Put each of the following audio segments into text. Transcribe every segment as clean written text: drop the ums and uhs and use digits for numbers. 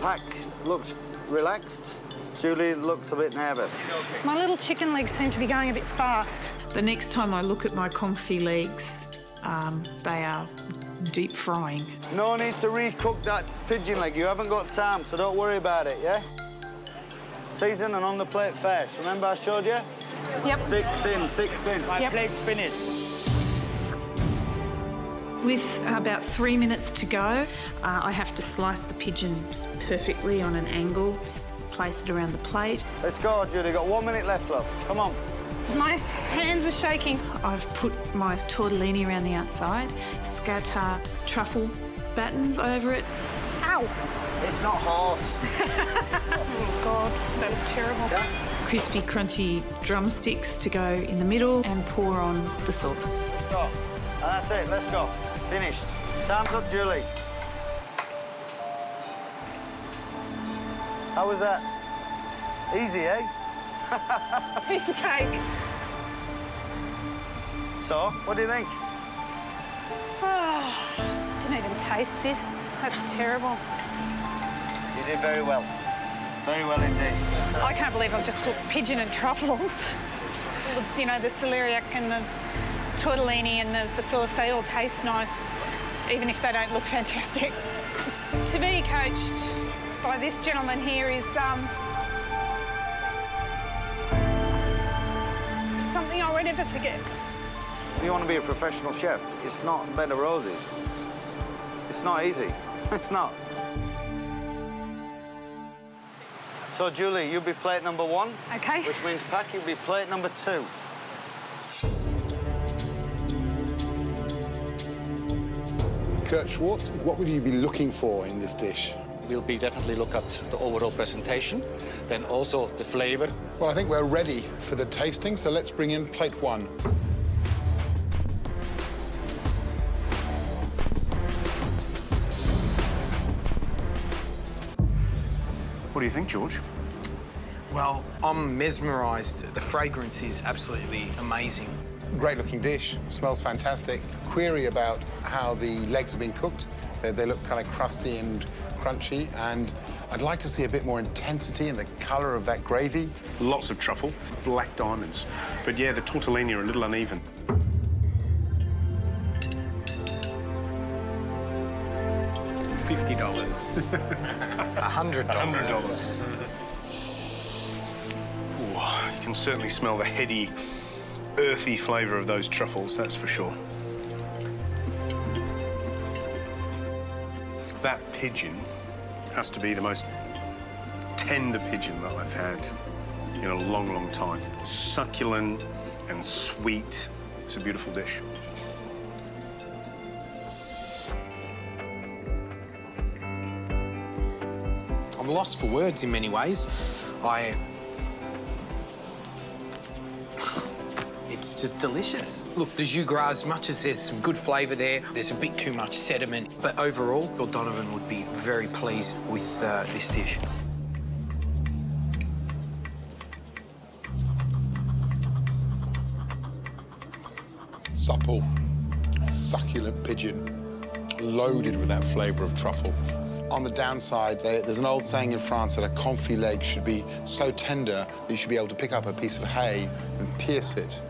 pack looks relaxed. Julie looks a bit nervous. My little chicken legs seem to be going a bit fast. The next time I look at my confit legs, they are deep frying. No need to recook that pigeon leg. You haven't got time, so don't worry about it, yeah? Season and on the plate first. Remember I showed you? Yep. Thick, thin, thick, thin. Yep. Plate's finished. With about 3 minutes to go, I have to slice the pigeon perfectly on an angle, place it around the plate. Let's go, Julie. Got 1 minute left, love. Come on. My hands are shaking. I've put my tortellini around the outside, scatter truffle battens over it. Ow! It's not hot. Oh, God, that looked terrible. Yeah. Crispy, crunchy drumsticks to go in the middle and pour on the sauce. Go. And that's it. Let's go. Finished. Time's up, Julie. How was that? Easy, eh? Piece of cake. So, what do you think? Didn't even taste this. That's terrible. You did very well. Very well indeed. I can't believe I've just cooked pigeon and truffles. You know, the celeriac and the tortellini and the sauce, they all taste nice, even if they don't look fantastic. To be coached by this gentleman here is something I won't ever forget. You want to be a professional chef, it's not a bed of roses. It's not easy. It's not. So, Julie, you'll be plate number 1. OK. Which means, Pack, you'll be plate number 2. Kurt Schwartz, what would you be looking for in this dish? We'll be definitely look at the overall presentation, then also the flavor. Well, I think we're ready for the tasting, so let's bring in plate 1. What do you think, George? Well, I'm mesmerised. The fragrance is absolutely amazing. Great-looking dish, smells fantastic. Query about how the legs have been cooked. They look kind of crusty and crunchy, and I'd like to see a bit more intensity in the colour of that gravy. Lots of truffle, black diamonds. But yeah, the tortellini are a little uneven. $50. $100. $100. Ooh, you can certainly smell the heady, earthy flavour of those truffles, that's for sure. That pigeon has to be the most tender pigeon that I've had in a long, long time. Succulent and sweet. It's a beautiful dish. I'm lost for words in many ways. It's just delicious. Look, the jus gras, as much as there's some good flavour there, there's a bit too much sediment. But overall, Bill Donovan would be very pleased with this dish. Supple, succulent pigeon, loaded with that flavour of truffle. On the downside, there's an old saying in France that a confit leg should be so tender that you should be able to pick up a piece of hay and pierce it.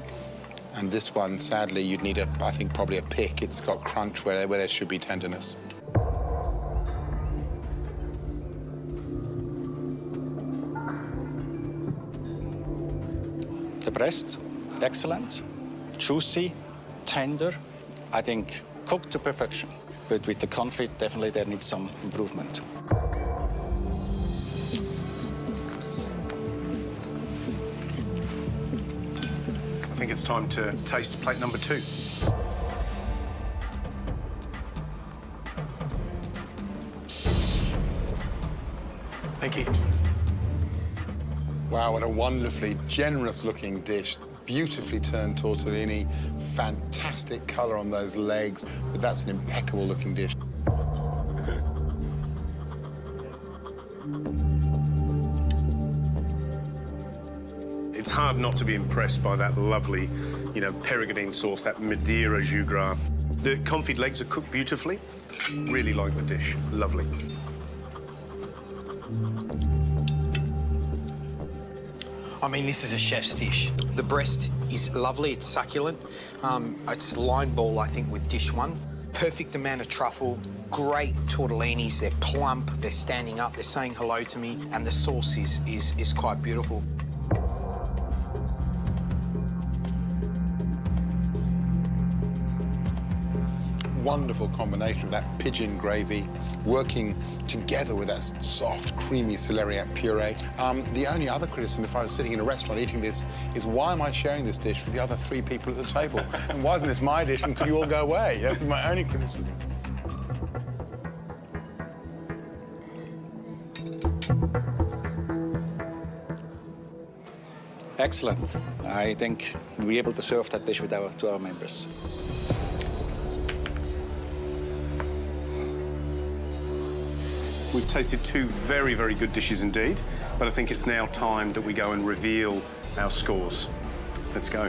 And this one, sadly, you'd need, I think, probably a pick. It's got crunch where there should be tenderness. The breast, excellent, juicy, tender. I think cooked to perfection. But with the confit, definitely there needs some improvement. I think it's time to taste plate number 2. Thank you. Wow, what a wonderfully generous-looking dish. Beautifully turned tortellini, fantastic colour on those legs, but that's an impeccable-looking dish. It's hard not to be impressed by that lovely, peregrine sauce, that Madeira jus gras. The confit legs are cooked beautifully. Really like the dish. Lovely. I mean, this is a chef's dish. The breast is lovely, it's succulent. It's line ball, I think, with dish one. Perfect amount of truffle, great tortellinis, they're plump, they're standing up, they're saying hello to me, and the sauce is quite beautiful. Wonderful combination of that pigeon gravy working together with that soft, creamy celeriac puree. The only other criticism, if I was sitting in a restaurant eating this, is why am I sharing this dish with the other 3 people at the table? And why isn't this my dish and could you all go away? That would be my only criticism. Excellent. I think we'll be able to serve that dish with to our members. We've tasted 2 very, very good dishes indeed, but I think it's now time that we go and reveal our scores. Let's go.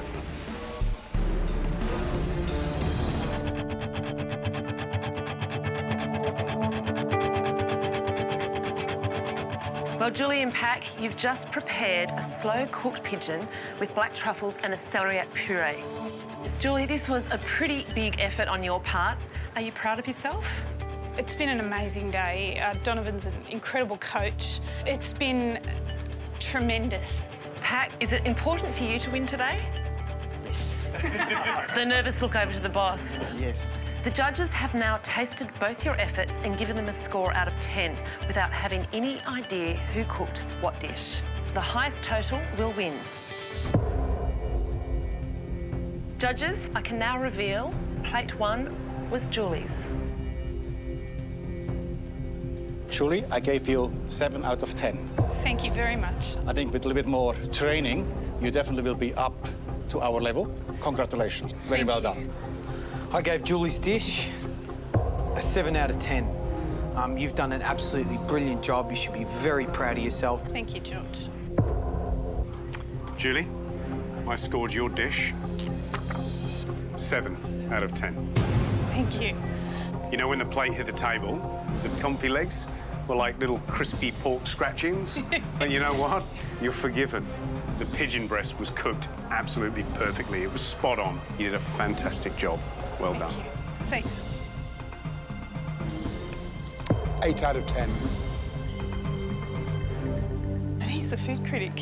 Well, Julie and Pac, you've just prepared a slow-cooked pigeon with black truffles and a celeriac puree. Julie, this was a pretty big effort on your part. Are you proud of yourself? It's been an amazing day. Donavon's an incredible coach. It's been tremendous. Pac, is it important for you to win today? Yes. The nervous look over to the boss. Yes. The judges have now tasted both your efforts and given them a score out of 10 without having any idea who cooked what dish. The highest total will win. Judges, I can now reveal plate 1 was Julie's. Julie, I gave you 7 out of 10. Thank you very much. I think with a little bit more training, you definitely will be up to our level. Congratulations. Very well done. I gave Julie's dish a 7 out of 10. You've done an absolutely brilliant job. You should be very proud of yourself. Thank you, George. Julie, I scored your dish 7 out of 10. Thank you. You know, when the plate hit the table, the comfy legs were like little crispy pork scratchings. But you know what? You're forgiven. The pigeon breast was cooked absolutely perfectly. It was spot on. You did a fantastic job. Well done. Thank you. Thanks. 8 out of 10. And he's the food critic.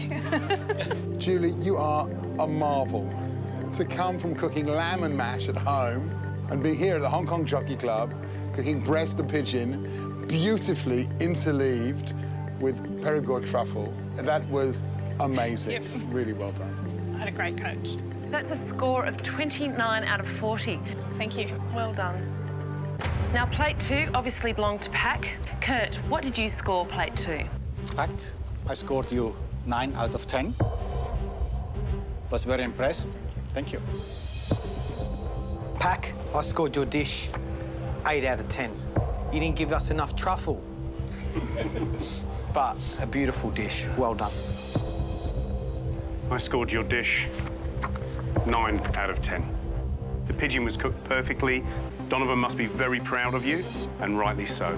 Julie, you are a marvel. To come from cooking lamb and mash at home and be here at the Hong Kong Jockey Club, cooking breast and pigeon, beautifully interleaved with Perigord truffle. That was amazing. Yep. Really well done. I had a great coach. That's a score of 29 out of 40. Thank you. Well done. Now, plate 2 obviously belonged to Pac. Kurt, what did you score plate 2? Pac, I scored you 9 out of 10. Was very impressed. Thank you. Pac, I scored your dish 8 out of 10. You didn't give us enough truffle. But a beautiful dish. Well done. I scored your dish 9 out of 10. The pigeon was cooked perfectly. Donovan must be very proud of you, and rightly so.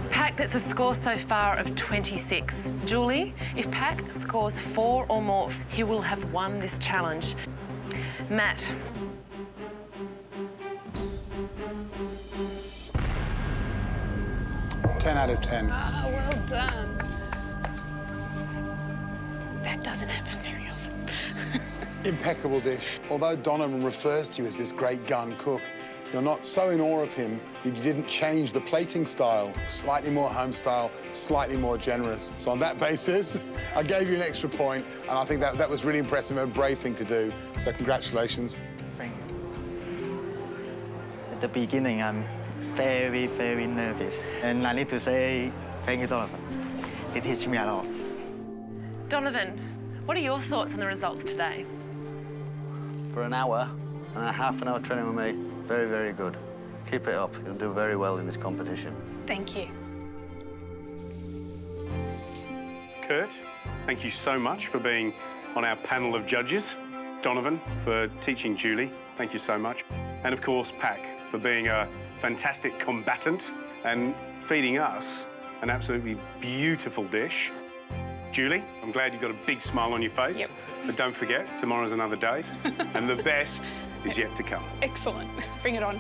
Pac, that's a score so far of 26. Julie, if Pac scores 4 or more, he will have won this challenge. Matt. Ten out of 10. Oh, well done. That doesn't happen very often. Impeccable dish. Although Donovan refers to you as this great gun cook, you're not so in awe of him that you didn't change the plating style. Slightly more home style, slightly more generous. So on that basis, I gave you an extra point, and I think that was really impressive and a brave thing to do. So congratulations. Thank you. At the beginning, I'm very, very nervous. And I need to say thank you, Donovan. It teach me a lot. Donovan, what are your thoughts on the results today? For an hour and a half an hour training with me, very, very good. Keep it up. You'll do very well in this competition. Thank you. Kurt, thank you so much for being on our panel of judges. Donovan, for teaching Julie, thank you so much. And of course, Pac, for being a fantastic combatant and feeding us an absolutely beautiful dish. Julie, I'm glad you've got a big smile on your face. Yep. But don't forget, tomorrow's another day, and the best is yet to come. Excellent. Bring it on.